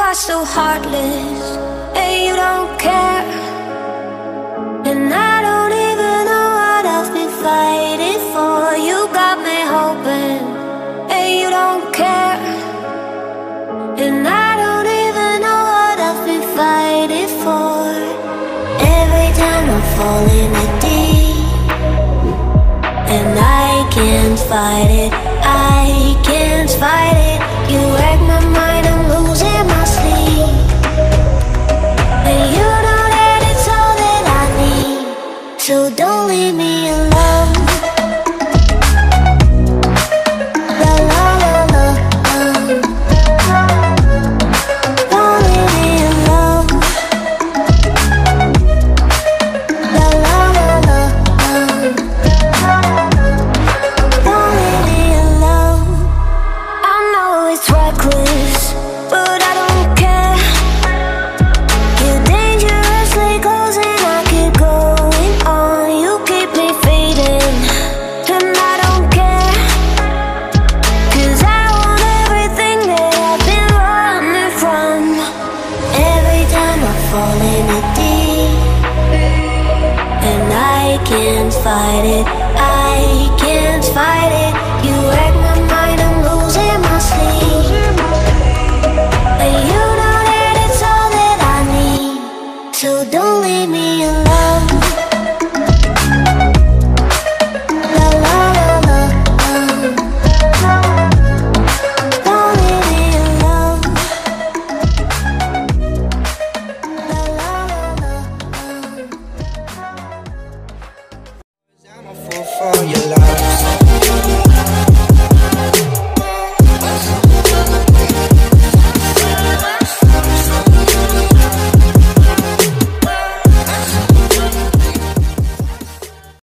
are so heartless, and you don't care. And I don't even know what I've been fighting for. You got me hoping, and you don't care. And I don't even know what I've been fighting for. Every time I fall in the deep, and I can't fight it, I can't fight it. You wreck my mind, I'm losing my sleep. And you know that it's all that I need, so don't leave me alone. La la la la, don't leave me alone. La la la la, don't leave me alone. I know it's reckless, but I don't care. You're dangerously close and I keep going on. You keep me fading, and I don't care. 'Cause I want everything that I've been running from. Every time I fall in the deep, and I can't fight it, I can't fight it. You wreck my mind, I'm losing my sleep. And you know that it's all that I need, so don't leave me alone. La la la la, don't leave me alone. La la la la. I'm a fool for your love.